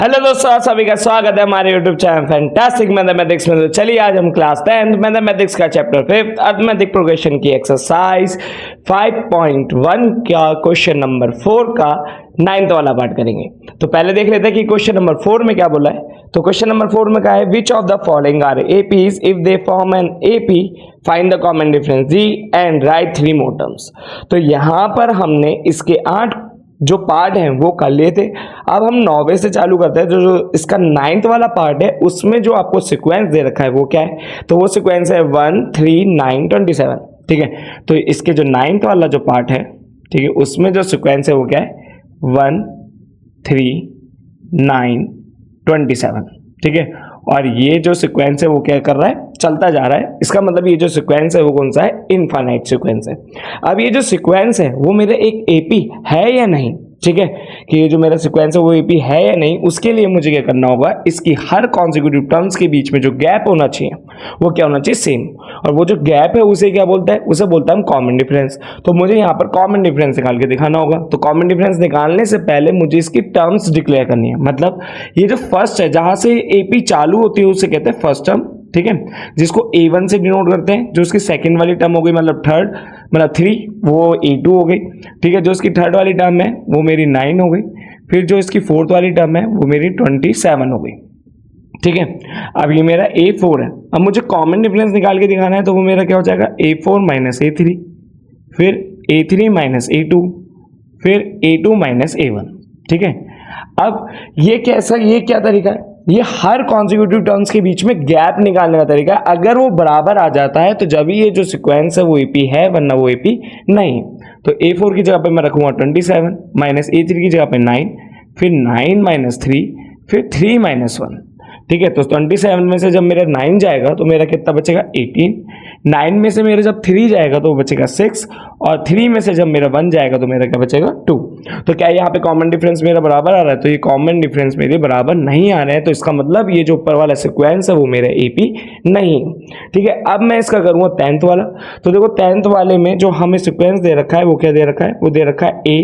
Hello दोस्तों, आप सभी का स्वागत है हमारे YouTube चैनल फैंटास्टिक मैथमेटिक्स में। तो चलिए आज हम क्लास 10 मैथमेटिक्स का चैप्टर 5 अरिथमेटिक प्रोग्रेशन की एक्सरसाइज 5.1 का क्वेश्चन नंबर 4 का 9th वाला पार्ट करेंगे। तो पहले देख लेते हैं कि क्वेश्चन नंबर 4 में क्या बोला है। तो क्वेश्चन नंबर 4 में कहा है which of the following are APs if they form an AP find the common difference G and write 3 more terms. तो यहां पर हमने इसके 8 जो पार्ट हैं वो कर लिए थे। अब हम 9वें से चालू करते हैं। जो इसका 9th वाला पार्ट है उसमें जो आपको सीक्वेंस दे रखा है वो क्या है, तो वो सीक्वेंस है 1 3 9 27। ठीक है, तो इसके जो 9th वाला जो पार्ट है, ठीक है, उसमें जो सीक्वेंस है वो क्या है 1 3 9 27। ठीक है, और ये जो सीक्वेंस है वो क्या कर रहा है, चलता जा रहा है। इसका मतलब ये जो सीक्वेंस है वो कौन सा है, इनफाइनाइट सीक्वेंस है। अब ये जो सीक्वेंस है वो मेरा एक एपी है या नहीं, ठीक है, कि ये जो मेरा सीक्वेंस है वो एपी है या नहीं, उसके लिए मुझे क्या करना होगा, इसकी हर कॉन्जिक्यूटिव टर्म्स के बीच में जो गैप होना चाहिए वो क्या होना चाहिए, सेम। और वो जो गैप है उसे क्या बोलता है, उसे बोलता है हम कॉमन डिफरेंस। तो मुझे यहाँ पर कॉमन डिफरेंस निकाल के दिखाना होगा। तो कॉमन डिफरेंस निकालने से पहले मुझे इसकी टर्म्स डिक्लेयर करनी है। मतलब ये जो फर्स्ट है, जहां से एपी चालू होती है उसे कहते हैं फर्स्ट टर्म, ठीक है, जिसको A1 से डिनोट करते हैं। जो उसकी सेकंड वाली टर्म हो गई, मतलब थर्ड, मतलब 3, वो A2 हो गई। ठीक है, जो इसकी थर्ड वाली टर्म है वो मेरी 9 हो गई। फिर जो इसकी फोर्थ वाली टर्म है वो मेरी 27 हो गई। ठीक है, अब ये मेरा A4 है। अब मुझे कॉमन डिफरेंस निकाल के दिखाना है, तो वो मेरा क्या हो जाएगा, A4 माइनस A3, फिर A3 माइनस A2, फिर A2 माइनस A1। ठीक है, अब ये क्या तरीका है, ये हर कॉन्जिक्यूटिव टर्म्स के बीच में गैप निकालने का तरीका है। अगर वो बराबर आ जाता है तो जब ये जो सीक्वेंस है वो एपी है, वरना वो एपी नहीं। तो A4 की जगह पे मैं रखूंगा 27 माइनस A3 की जगह पे 9, फिर 9 माइनस 3, फिर 3 माइनस 1। ठीक है, तो 27 में से जब मेरा 9 जाएगा तो मेरा कितना बचेगा 18। 9 में से मेरा जब 3 जाएगा तो बचेगा 6, और 3 में से जब मेरा 1 जाएगा तो मेरा क्या बचेगा 2। तो क्या यहाँ पे कॉमन डिफरेंस मेरा बराबर आ रहा है, तो ये कॉमन डिफरेंस मेरे बराबर नहीं आ रहे हैं। तो इसका मतलब ये जो ऊपर वाला सीक्वेंस है वो मेरा एपी नहीं। ठीक है, अब मैं इसका करूँगा 10th वाला। तो देखो 10th वाले में जो हमें सीक्वेंस दे रखा है वो क्या दे रखा है, वो दे रखा है ए,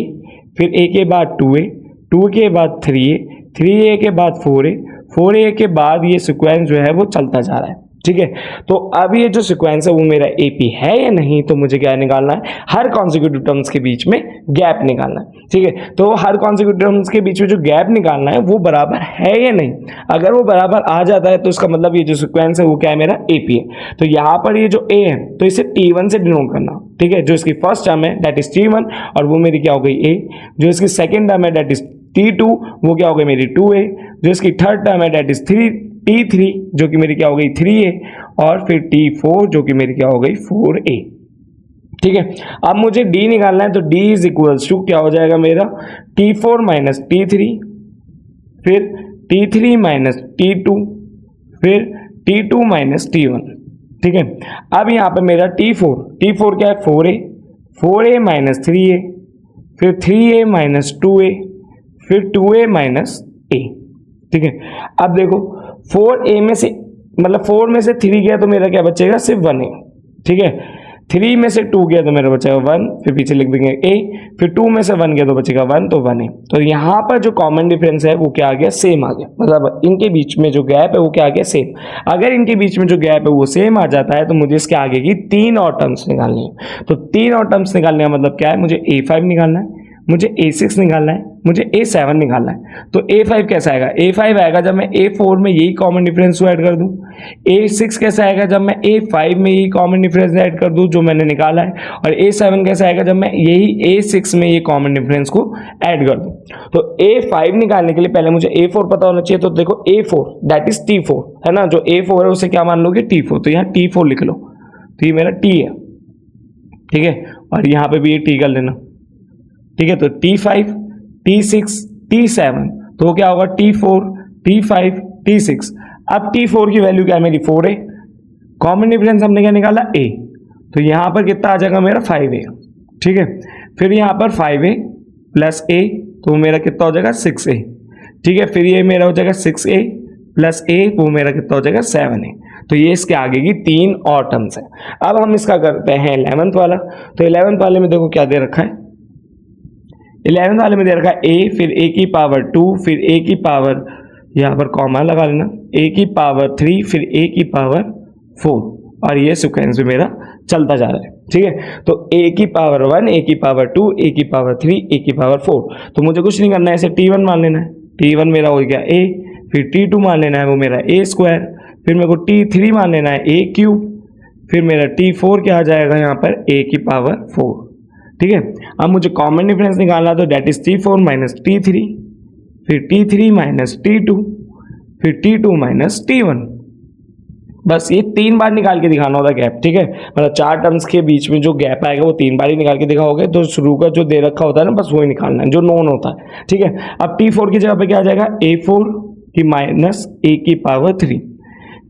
फिर ए के बाद 2a, 2 के बाद 3a, 3a के बाद 4a, 4a के बाद ये सीक्वेंस जो है वो चलता जा रहा है। ठीक है, तो अब ये जो सीक्वेंस है वो मेरा एपी है या नहीं, तो मुझे क्या निकालना है, हर कॉन्जिक्यूटिव टर्म्स के बीच में गैप निकालना है। ठीक है, तो हर कॉन्जिक्यूटिव टर्म्स के बीच में जो गैप निकालना है वो बराबर है या नहीं। अगर वो बराबर आ जाता है तो इसका मतलब ये जो सीक्वेंस है वो क्या है, मेरा एपी है। तो यहाँ पर ये जो ए है तो इसे T1 से डिनोट करना। ठीक है, जो इसकी फर्स्ट टर्म है दैट इज T1, और वो मेरी क्या हो गई ए। जो इसकी सेकेंड टर्म है दैट इज T2, वो क्या हो गई मेरी 2a। जो इसकी थर्ड टर्म है दैट इज T3, जो कि मेरी क्या हो गई 3a, और फिर T4 जो कि मेरी क्या हो गई 4a। ठीक है, अब मुझे d निकालना है। तो d इज इक्वल्स टू क्या हो जाएगा मेरा T4 माइनस T3, फिर T3 माइनस T2, फिर T2 माइनस T1। ठीक है, अब यहाँ पे मेरा T4 क्या है 4a माइनस 3a, फिर 3a माइनस 2a, फिर 2a माइनस a। ठीक है, अब देखो 4a में से, मतलब 4 में से 3 गया तो मेरा क्या बचेगा, सिर्फ 1a। ठीक है, 3 में से 2 गया तो मेरा बचेगा 1, फिर पीछे लिख देंगे a, फिर 2 में से 1 गया तो बचेगा 1, तो 1a। तो यहाँ पर जो कॉमन डिफरेंस है वो क्या आ गया, सेम आ गया। मतलब इनके बीच में जो गैप है वो क्या आ गया, सेम। अगर इनके बीच में जो गैप है वो सेम आ जाता है तो मुझे इसके आगे की 3 और टर्म्स निकालनी है। तो 3 और टर्म्स निकालने का मतलब क्या है, मुझे A5 निकालना है, मुझे A6 निकालना है, मुझे A7 निकालना है। तो A5 कैसा आएगा, A5 आएगा जब मैं A4 में यही कॉमन डिफरेंस को ऐड कर दूं। A6 कैसा आएगा जब मैं A5 में यही कॉमन डिफरेंस ऐड कर दूं जो मैंने निकाला है। और A7 कैसा आएगा जब मैं यही A6 में ये कॉमन डिफरेंस को ऐड कर दूं। तो A5 निकालने के लिए पहले मुझे A4 पता होना चाहिए। तो देखो A4 दैट इज T4 है ना, जो A4 है उसे क्या मान लोगे, T4। तो यहाँ T4 लिख लो, तो ये मेरा T है। ठीक है, और यहाँ पे भी ये T कर लेना। ठीक है, तो T5, T6, T7, तो क्या होगा T4, T5, T6। अब T4 की वैल्यू क्या है मेरी 4a, कॉमन डिफरेंस हमने क्या निकाला a, तो यहाँ पर कितना आ जाएगा मेरा 5a। ठीक है, फिर यहाँ पर 5a प्लस a, तो मेरा कितना हो जाएगा 6a। ठीक है, फिर ये मेरा हो जाएगा 6a प्लस a, वो मेरा कितना हो जाएगा 7a। तो ये इसके आगे की 3 और टर्म्स है। अब हम इसका करते हैं 11th वाला। तो 11th वाले में देखो क्या दे रखा है, 11th वाले में दे रखा है a, फिर a की पावर 2, फिर a की पावर यहाँ पर कॉमा लगा लेना, a की पावर 3 फिर a की पावर 4, और ये सिक्वेंस भी मेरा चलता जा रहा है। ठीक है, तो a की पावर 1, a की पावर 2, a की पावर 3, a की पावर 4, तो मुझे कुछ नहीं करना है, ऐसे t1 मान लेना है, t1 मेरा हो गया a, फिर t2 मान लेना है वो मेरा a स्क्वायर, फिर मेरे को t3 मान लेना है a क्यूब, फिर मेरा t4 क्या आ जाएगा यहाँ पर a की पावर 4। ठीक है, अब मुझे कॉमन डिफरेंस निकालना, तो date is t4 minus t3, फिर t3 माइनस t2, फिर t2 माइनस t1। बस ये 3 बार निकाल के दिखाना होता है गैप। ठीक है, मतलब 4 टर्म्स के बीच में जो गैप आएगा वो 3 बार ही निकाल के दिखाओगे, तो शुरू का जो दे रखा होता है ना बस वही निकालना है जो नोन होता है। ठीक है, अब t4 की जगह पे क्या आ जाएगा, a4 की माइनस a की पावर 3,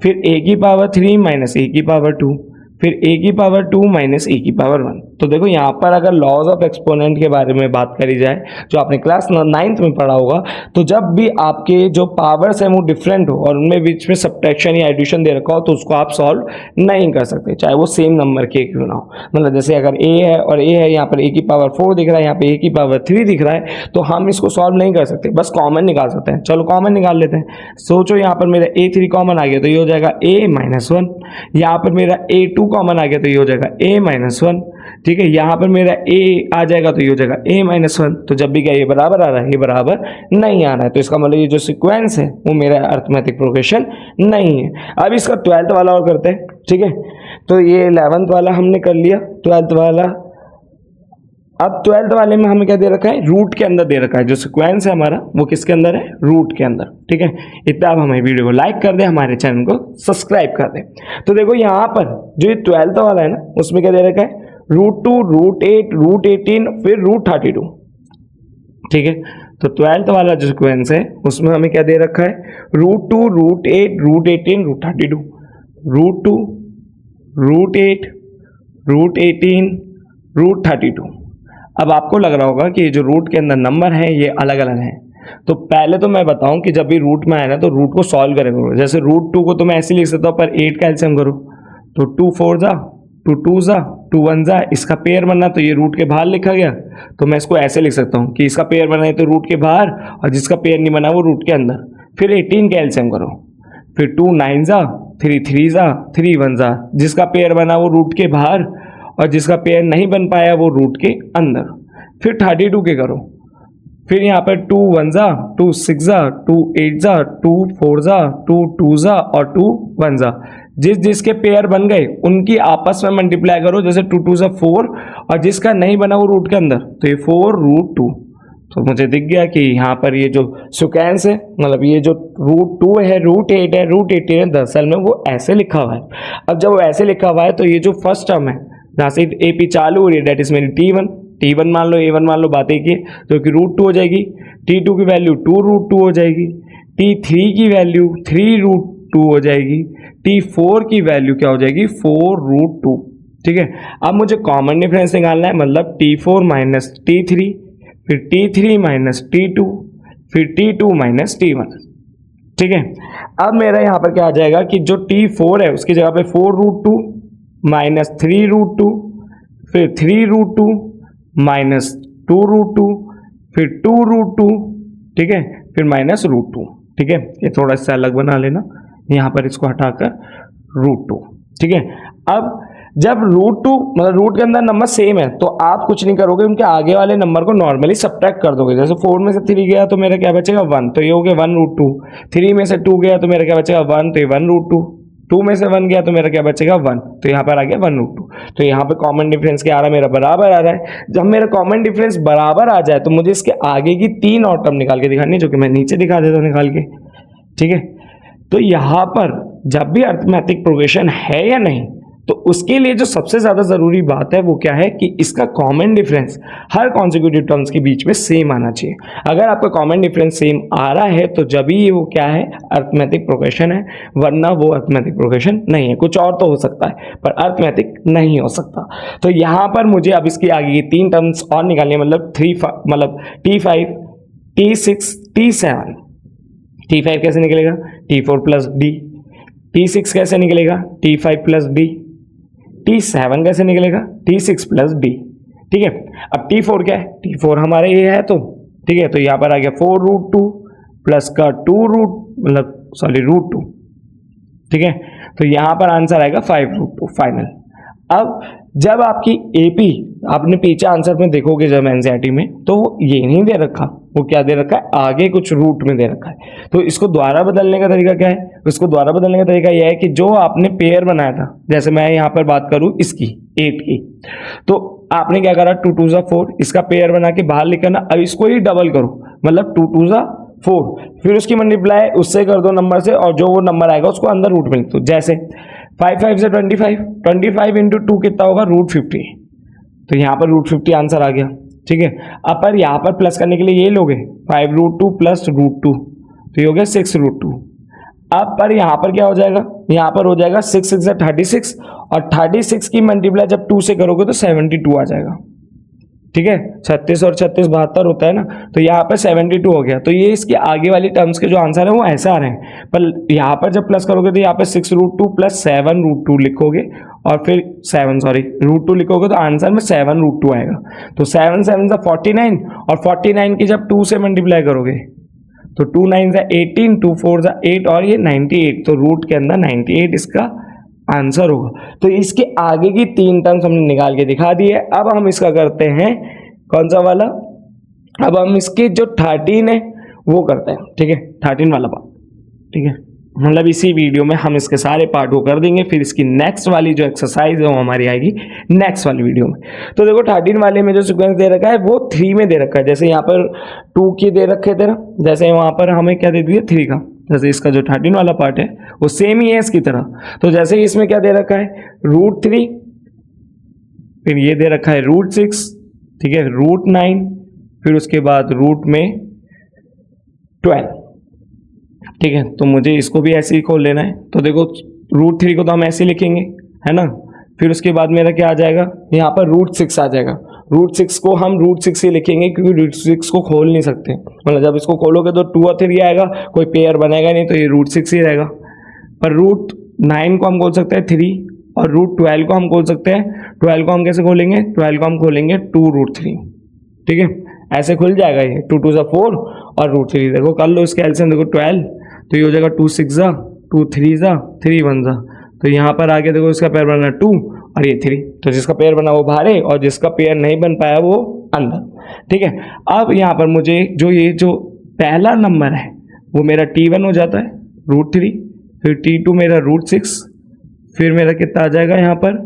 फिर a की पावर 3 माइनस a की पावर 2, फिर a की पावर 2 माइनस a की पावर 1। तो देखो यहाँ पर अगर लॉज ऑफ एक्सपोनेंट के बारे में बात करी जाए जो आपने क्लास 9th में पढ़ा होगा, तो जब भी आपके जो पावर्स हैं वो डिफरेंट हो और उनमें बीच में सब्ट्रैक्शन या एडिशन दे रखा हो, तो उसको आप सॉल्व नहीं कर सकते, चाहे वो सेम नंबर के क्यों ना हो। मतलब जैसे अगर a है और a है, यहाँ पर a की पावर 4 दिख रहा है, यहाँ पे a की पावर 3 दिख रहा है, तो हम इसको सॉल्व नहीं कर सकते, बस कॉमन निकाल सकते हैं। चलो कॉमन निकाल लेते हैं। सोचो यहाँ पर मेरा a3 कॉमन आ गया तो ये हो जाएगा a माइनस 1, यहाँ पर मेरा a2 कॉमन आ गया तो ये हो जाएगा a माइनस 1। ठीक है, यहाँ पर मेरा a आ जाएगा तो ये हो जाएगा a माइनस 1। तो जब भी क्या ये बराबर आ रहा है, ये बराबर नहीं आ रहा है, तो इसका मतलब ये जो सीक्वेंस है वो मेरा अरिथमेटिक प्रोग्रेशन नहीं है। अब इसका 12th वाला और करते हैं। ठीक है, तो ये 11th वाला हमने कर लिया, 12th वाला। अब 12th वाले में हमें क्या दे रखा है, रूट के अंदर दे रखा है, जो सीक्वेंस है हमारा वो किसके अंदर है, रूट के अंदर। ठीक है, इतना आप हमारी वीडियो को लाइक कर दे, हमारे चैनल को सब्सक्राइब कर दे। तो देखो यहाँ पर जो ये 12th वाला है ना, उसमें क्या दे रखा है, √2, √8, √18, फिर √32। ठीक है, तो 12th वाला जो सीक्वेंस है उसमें हमें क्या दे रखा है, √2, √8, √18, √32, √2, √8, √18, √32। अब आपको लग रहा होगा कि ये जो रूट के अंदर नंबर हैं ये अलग अलग हैं, तो पहले तो मैं बताऊं कि जब भी रूट में आए ना तो रूट को सॉल्व करेंगे। जैसे √2 को तो मैं ऐसे लिख सकता हूँ, पर 8 का एलसीएम करो तो 2 4 जा, 2 2 जा, 2 1 जा, इसका पेयर बनना तो ये रूट के बाहर लिखा गया, तो मैं इसको ऐसे लिख सकता हूँ कि इसका पेयर बना है तो रूट के बाहर, और जिसका पेयर नहीं बना वो रूट के अंदर। फिर 18 का एलसीएम करो, फिर 2 9 जा, 3 3 जा, 3 1 जा, जिसका पेयर बना वो रूट के बाहर और जिसका पेयर नहीं बन पाया वो रूट के अंदर। फिर 32 के करो, फिर यहाँ पर 2 1 जा, 2 6 जा, 2 8 जा, 2 4 जा, 2 2 जा और 2 1 जा, जिस जिसके पेयर बन गए उनकी आपस में मल्टीप्लाई करो। जैसे 2 2 जा 4, और जिसका नहीं बना वो रूट के अंदर, तो ये 4√2। तो मुझे दिख गया कि यहाँ पर ये जो सिक्वेंस है, मतलब ये जो √2 है, √8 है, √18 है, दरअसल में वो ऐसे लिखा हुआ है। अब जब वो ऐसे लिखा हुआ है तो ये जो फर्स्ट टर्म है जहाँ से AP चालू हो रही है, डेट इज मेरी T1 मान लो, A1 मान लो, बात एक ही, जो कि √2 हो जाएगी, T2 की वैल्यू 2√2 हो जाएगी, T3 की वैल्यू 3√2 हो जाएगी, T4 की वैल्यू क्या हो जाएगी, 4√2। ठीक है, अब मुझे कॉमन डिफरेंस निकालना है, मतलब T4 माइनस T3, फिर T3 माइनस T2, फिर T2 माइनस T1। ठीक है, अब मेरा यहाँ पर क्या आ जाएगा कि जो T4 है उसकी जगह पे 4√2 माइनस 3√2, फिर 3√2 माइनस 2√2, फिर 2√2। ठीक है, फिर माइनस √2। ठीक है, ये थोड़ा सा अलग बना लेना, यहाँ पर इसको हटाकर √2। ठीक है, अब जब √2 मतलब रूट के अंदर नंबर सेम है तो आप कुछ नहीं करोगे, उनके आगे वाले नंबर को नॉर्मली सब्ट्रैक्ट कर दोगे। जैसे 4 में से 3 गया तो मेरा क्या बचेगा 1, तो ये हो गया 1√2। 3 में से 2 गया तो मेरा क्या बचेगा 1, तो ये 1√2। 2 में से 1 गया तो मेरा क्या बचेगा 1, तो यहाँ पर आ गया 1√2। तो यहाँ पे कॉमन डिफरेंस क्या आ रहा है, मेरा बराबर आ रहा है। जब मेरा कॉमन डिफरेंस बराबर आ जाए तो मुझे इसके आगे की 3 और टर्म निकाल के दिखानी है, जो कि मैं नीचे दिखा देता हूँ निकाल के। ठीक है, तो यहाँ पर जब भी अरिथमेटिक प्रोग्रेशन है या नहीं, तो उसके लिए जो सबसे ज्यादा जरूरी बात है वो क्या है कि इसका कॉमन डिफरेंस हर कॉन्सिक्यूटिव टर्म्स के बीच में सेम आना चाहिए। अगर आपका कॉमन डिफरेंस सेम आ रहा है तो जब ही वो क्या है, अरिथमेटिक प्रोग्रेशन है, वरना वो अरिथमेटिक प्रोग्रेशन नहीं है। कुछ और तो हो सकता है पर अरिथमेटिक नहीं हो सकता। तो यहाँ पर मुझे अब इसकी आगे की 3 टर्म्स और निकालनी है, मतलब T5, T6, T7। T5 कैसे निकलेगा, T4 प्लस D। T6 कैसे निकलेगा, T5 प्लस D। T7 कैसे निकलेगा, T6 प्लस D। ठीक है, अब T4 क्या है, T4 हमारे ये है तो ठीक है, तो यहाँ पर आ गया 4√2 प्लस का 2 रूट मतलब सॉरी रूट 2, ठीक है। तो यहाँ पर आंसर आएगा 5√2 फाइनल। अब जब आपकी एपी आपने पीछे आंसर में देखोगे जब एनसीईआरटी में, तो वो ये नहीं दे रखा, वो क्या दे रखा है, आगे कुछ रूट में दे रखा है। तो इसको द्वारा बदलने का तरीका क्या है, इसको द्वारा बदलने का तरीका यह है कि जो आपने पेयर बनाया था, जैसे मैं यहाँ पर बात करूँ इसकी 8 की, तो आपने क्या करा 2 2 4, इसका पेयर बना के बाहर लिखा ना। अब इसको ही डबल करो, मतलब 2 2 4, फिर उसकी मल्टीप्लाई उससे कर दो नंबर से, और जो वो नंबर आएगा उसको अंदर रूट में लिख दो। जैसे 5 5 से 25, 25 इंटू 2 कितना होगा, √50। तो यहाँ पर √50 आंसर आ गया, ठीक है। अब पर यहाँ पर प्लस करने के लिए ये लोगे 5√2 प्लस √2, तो ये हो गया 6√2। अब पर यहाँ पर क्या हो जाएगा, यहाँ पर हो जाएगा 6 6 36, और 36 की मल्टीप्लाई जब 2 से करोगे तो 72 आ जाएगा, ठीक है। 36 और 36 72 होता है ना, तो यहाँ पर 72 हो गया। तो ये इसके आगे वाली टर्म्स के जो आंसर है वो ऐसे आ रहे हैं, पर यहाँ पर जब प्लस करोगे तो यहाँ पर 6√2 प्लस 7√2 लिखोगे, और फिर √2 लिखोगे तो आंसर में 7√2 आएगा। तो 7 7 से 49, और 49 की जब 2 से मल्टीप्लाई करोगे तो 2 9 से 18, 2 4 से 8, और ये 98, तो रूट के अंदर 98 इसका आंसर होगा। तो इसके आगे की 3 टर्म्स हमने निकाल के दिखा दी है। अब हम इसका करते हैं कौन सा वाला, अब हम इसके जो 13 है वो करते हैं, ठीक है, 13 वाला पार्ट, ठीक है। मतलब इसी वीडियो में हम इसके सारे पार्ट को कर देंगे, फिर इसकी नेक्स्ट वाली जो एक्सरसाइज है वो हमारी आएगी नेक्स्ट वाली वीडियो में। तो देखो 13 वाले में जो सीक्वेंस दे रखा है वो 3 में दे रखा है। जैसे यहाँ पर 2 के दे रखे थे ना, जैसे वहाँ पर हमें क्या दे दिया 3 का, जैसे इसका जो 13 वाला पार्ट है वो सेम ही है इसकी तरह। तो जैसे इसमें क्या दे रखा है √3, फिर ये दे रखा है √6, ठीक है, √9, फिर उसके बाद रूट में 12, ठीक है। तो मुझे इसको भी ऐसे ही खोल लेना है। तो देखो √3 को तो हम ऐसे लिखेंगे, है ना, फिर उसके बाद मेरा क्या आ जाएगा, यहाँ पर √6 आ जाएगा। √6 को हम √6 ही लिखेंगे क्योंकि √6 को खोल नहीं सकते, मतलब जब इसको खोलोगे तो 2 और 3 आएगा, कोई पेयर बनेगा नहीं, तो ये √6 ही रहेगा। पर √9 को हम खोल सकते हैं 3, और √12 को हम खोल सकते हैं, 12 को हम कैसे खोलेंगे, 12 को हम खोलेंगे 2√3, ठीक है, ऐसे खुल जाएगा ये 2 2 4 और √3। देखो कर लो इसके एलसीएम, देखो 12, तो ये हो जाएगा 2 6 2 3 3 1 तो यहाँ पर आगे देखो इसका पेयर बना 2 और ये 3, तो जिसका पेयर बना वो बाहर है और जिसका पेयर नहीं बन पाया वो अंदर, ठीक है। अब यहाँ पर मुझे ये जो पहला नंबर है वो मेरा T1 हो जाता है √3, फिर T2 मेरा √6, फिर मेरा कितना आ जाएगा यहाँ पर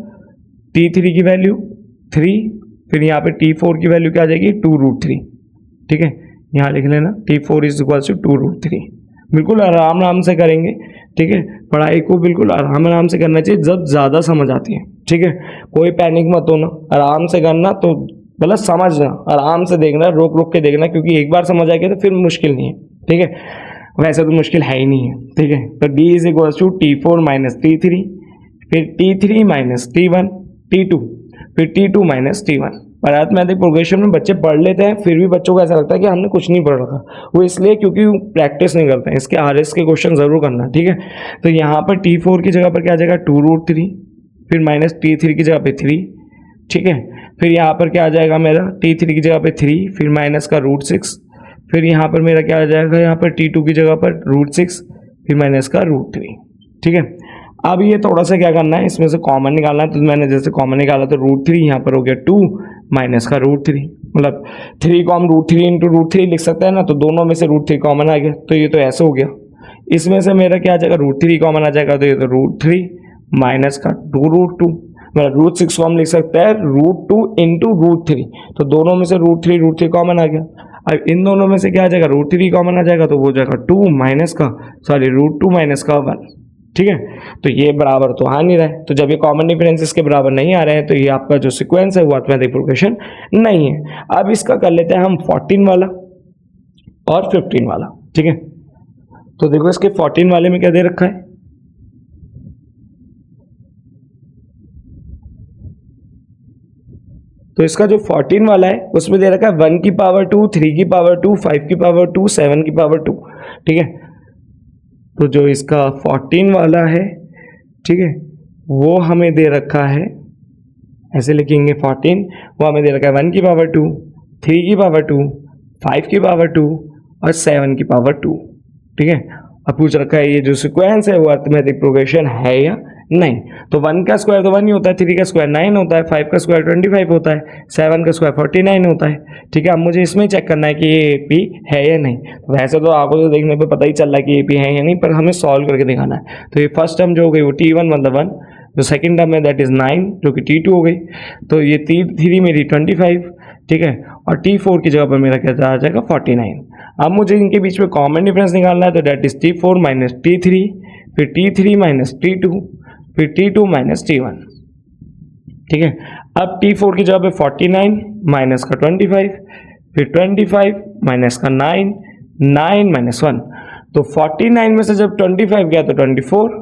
T3 की वैल्यू 3, फिर यहाँ पे T4 की वैल्यू क्या आ जाएगी 2√3, ठीक है। यहाँ लिख लेना T4 = 2√3। बिल्कुल आराम से करेंगे, ठीक है। पढ़ाई को बिल्कुल आराम से करना चाहिए जब ज़्यादा समझ आती है, ठीक है। कोई पैनिक मत होना, आराम से करना, तो मतलब समझना, आराम से देखना, रोक के देखना, क्योंकि एक बार समझ आएगी तो फिर मुश्किल नहीं है, ठीक है। वैसे तो मुश्किल है ही नहीं है, ठीक है। तो D = T4 - T3, फिर T3 - T1, T2, फिर T2 - T1। और अरिथमेटिक प्रोग्रेशन में बच्चे पढ़ लेते हैं, फिर भी बच्चों को ऐसा लगता है कि हमने कुछ नहीं पढ़ रखा, वो इसलिए क्योंकि प्रैक्टिस नहीं करते हैं। इसके RS के क्वेश्चन जरूर करना, ठीक है। तो यहाँ पर T4 की जगह पर क्या आ जाएगा 2√3, फिर -T3 की जगह पे 3, ठीक है। फिर यहाँ पर क्या आ जाएगा मेरा T3 की जगह पे 3, फिर माइनस का √6, फिर यहाँ पर मेरा क्या आ जाएगा यहाँ पर T2 की जगह पर √6, फिर माइनस का √3, ठीक है। अब ये थोड़ा सा क्या करना है, इसमें से कॉमन निकालना है। तो मैंने जैसे कॉमन निकाला तो √3 यहाँ पर हो गया 2 माइनस का √3, मतलब 3 को हम √3 × √3 लिख सकते हैं ना, तो दोनों में से √3 कॉमन आ गया, तो ये तो ऐसे हो गया। इसमें से मेरा क्या आ जाएगा √3 कॉमन आ जाएगा, तो ये तो √3 माइनस का 2√2, मतलब √6 को हम लिख सकते हैं √2 × √3, तो दोनों में से √3 कॉमन आ गया। अब इन दोनों में से क्या आ जाएगा √3 कॉमन आ जाएगा, तो वो हो जाएगा 2 माइनस का √2 माइनस का 1, ठीक है। तो ये बराबर तो आ नहीं रहा है, तो जब ये कॉमन डिफरेंस इसके बराबर नहीं आ रहे हैं तो ये आपका जो सीक्वेंस है वो अरिथमेटिक प्रोग्रेशन नहीं है। अब इसका कर लेते हैं हम 14 वाला और 15 वाला, ठीक है। तो देखो इसके 14 वाले में क्या दे रखा है, तो इसका जो 14 वाला है उसमें दे रखा है 1 की पावर 2, 3 की पावर 2, 5 की पावर 2, 7 की पावर 2, ठीक है। तो जो इसका 14 वाला है, ठीक है, वो हमें दे रखा है, ऐसे लिखेंगे 14, वो हमें दे रखा है 1 की पावर 2, 3 की पावर 2, 5 की पावर 2 और 7 की पावर 2। ठीक है, अब पूछ रखा है ये जो सिक्वेंस है वो अर्थमेटिक प्रोग्रेशन है या नहीं। तो 1 का स्क्वायर तो 1 ही होता है, 3 का स्क्वायर 9 होता है, 5 का स्क्वायर 25 होता है, 7 का स्क्वायर 49 होता है। ठीक है, अब मुझे इसमें चेक करना है कि ये एपी है या नहीं। तो वैसे तो आपको तो देखने पे पता ही चल रहा है कि एपी है या नहीं, पर हमें सॉल्व करके दिखाना है। तो ये फर्स्ट टर्म जो हो गई वो T1 मतलब 1, जो सेकंड टर्म है दैट इज 9 जो कि T2 हो गई। तो ये T3 मेरी 25, ठीक है, और T4 की जगह पर मेरा क्या आ जाएगा 49। अब मुझे इनके बीच में कॉमन डिफरेंस निकालना है, तो that is T4 minus T3, फिर T3 माइनस T2, फिर T2 माइनस T1। ठीक है, अब T4 की जगह पे 49 माइनस का 25, फिर 25 माइनस का 9, 9 माइनस 1। तो 49 में से जब 25 गया तो 24,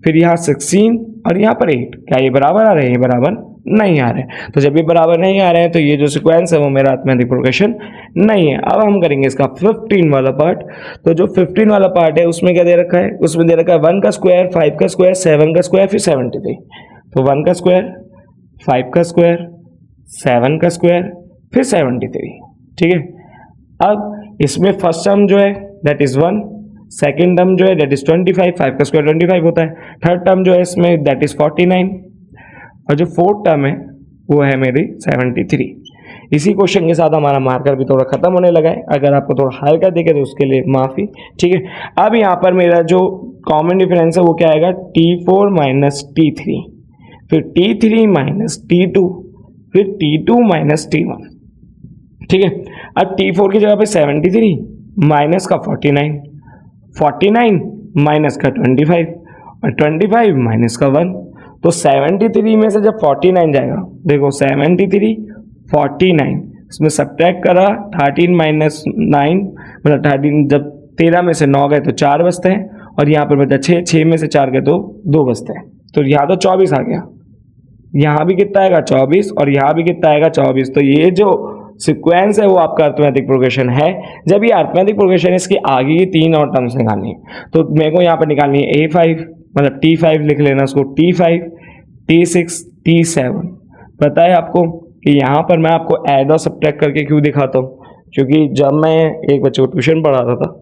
फिर यहाँ 16 और यहाँ पर 8। क्या ये बराबर आ रहे हैं? ये बराबर नहीं आ रहे हैं। तो जब ये बराबर नहीं आ रहे हैं तो ये जो सिक्वेंस है वो मेरा अर्थमेटिक प्रोग्रेशन नहीं है। अब हम करेंगे इसका 15 वाला पार्ट। तो जो 15 वाला पार्ट है उसमें क्या दे रखा है? उसमें दे रखा है 1 का स्क्वायर, 5 का स्क्वायर, 7 का स्क्वायर, फिर 73। तो 1 का स्क्वायर, 5 का स्क्वायर, 7 का स्क्वायर, फिर 73। ठीक है, अब इसमें फर्स्ट टर्म जो है दैट इज 1, सेकेंड टर्म जो है दैट इज 25, 5 का स्क्वायर 25 होता है, थर्ड टर्म जो है इसमें दैट इज 49, और जो फोर्थ टर्म है वो है मेरी 73। इसी क्वेश्चन के साथ हमारा मार्कर भी थोड़ा खत्म होने लगा है। अगर आपको थोड़ा हल्का दिखे तो उसके लिए माफ़ी। ठीक है, अब यहाँ पर मेरा जो कॉमन डिफरेंस है वो क्या आएगा? T4 माइनस T3, फिर T3 माइनस T2, फिर T2 माइनस T1। ठीक है, अब T4 की जगह पे 73 माइनस का 49, 49 माइनस का 25, और 25 माइनस का 1। तो 73 में से जब 49 जाएगा, देखो 73, 49, इसमें सब्ट्रैक्ट करा 13 माइनस 9, मतलब 13, जब 13 में से 9 गए तो 4 बचते हैं, और यहाँ पर बचा 6, 6 में से 4 गए तो 2 बचते हैं। तो यहाँ तो 24 आ गया, यहाँ भी कितना आएगा 24, और यहाँ भी कितना आएगा 24। तो ये जो सिक्वेंस है वो आपका अर्थमेटिक प्रोग्रेशन है। जब ये अर्थमेटिक प्रोग्रेशन है इसकी आगे की 3 और टर्म्स निकालनी है। तो मेरे को यहाँ पर निकालनी है A5, मतलब T5 लिख लेना उसको, T5, T6, T7। पता है आपको कि यहाँ पर मैं आपको ऐड और सब्ट्रैक्ट करके क्यों दिखाता हूँ? क्योंकि जब मैं एक बच्चे को ट्यूशन पढ़ाता था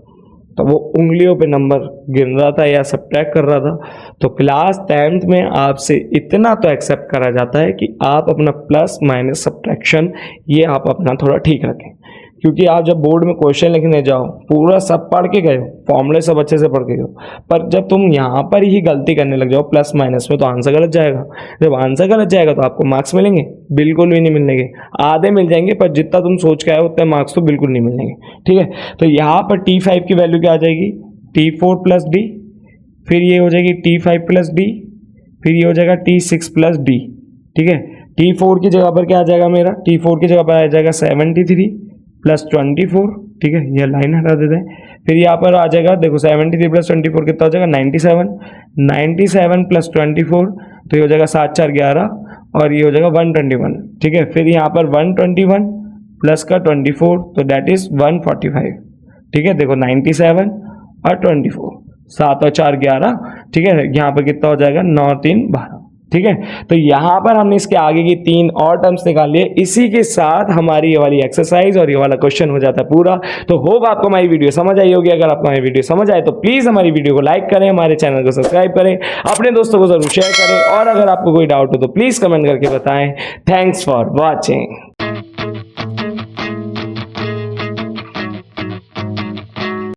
तो वो उंगलियों पे नंबर गिन रहा था या सब्ट्रैक्ट कर रहा था, तो क्लास 10th में आपसे इतना तो एक्सेप्ट करा जाता है कि आप अपना प्लस माइनस सब्ट्रैक्शन ये आप अपना थोड़ा ठीक रखें। क्योंकि आप जब बोर्ड में क्वेश्चन लिखने जाओ पूरा सब पढ़ के गए हो, फॉर्मूले सब अच्छे से पढ़ के गए, पर जब तुम यहाँ पर ही गलती करने लग जाओ प्लस माइनस में तो आंसर गलत जाएगा। जब आंसर गलत जाएगा तो आपको मार्क्स मिलेंगे? बिल्कुल भी नहीं मिलेंगे, आधे मिल जाएंगे, पर जितना तुम सोच के आए उतने मार्क्स तो बिल्कुल नहीं मिलेंगे। ठीक है, तो यहाँ पर T5 की वैल्यू क्या आ जाएगी? T4 प्लस डी, फिर ये हो जाएगी T5 प्लस डी, फिर ये हो जाएगा T6 प्लस डी। ठीक है, T4 की जगह पर क्या आ जाएगा मेरा? T4 की जगह पर आ जाएगा 73 प्लस 24। ठीक है, ये लाइन हटा देते हैं। फिर यहाँ पर आ जाएगा, देखो 73 प्लस 24 कितना हो जाएगा? 97, 97 प्लस 24, तो ये हो जाएगा 7 4 11, और ये हो जाएगा 121। ठीक है, फिर यहाँ पर 121 प्लस का 24, तो दैट इज 145। ठीक है, देखो 97 और 24, 7 और 4 11। ठीक है, यहाँ पर कितना हो जाएगा? 9 3 12। ठीक है, तो यहाँ पर हमने इसके आगे की 3 और टर्म्स निकाल लिए। इसी के साथ हमारी ये वाली एक्सरसाइज और ये वाला क्वेश्चन हो जाता है पूरा। तो होप आपको हमारी वीडियो समझ आई होगी। अगर आपको हमारी वीडियो समझ आए तो प्लीज हमारी वीडियो को लाइक करें, हमारे चैनल को सब्सक्राइब करें, अपने दोस्तों को जरूर शेयर करें, और अगर आपको कोई डाउट हो तो प्लीज कमेंट करके बताएं। Thanks for watching.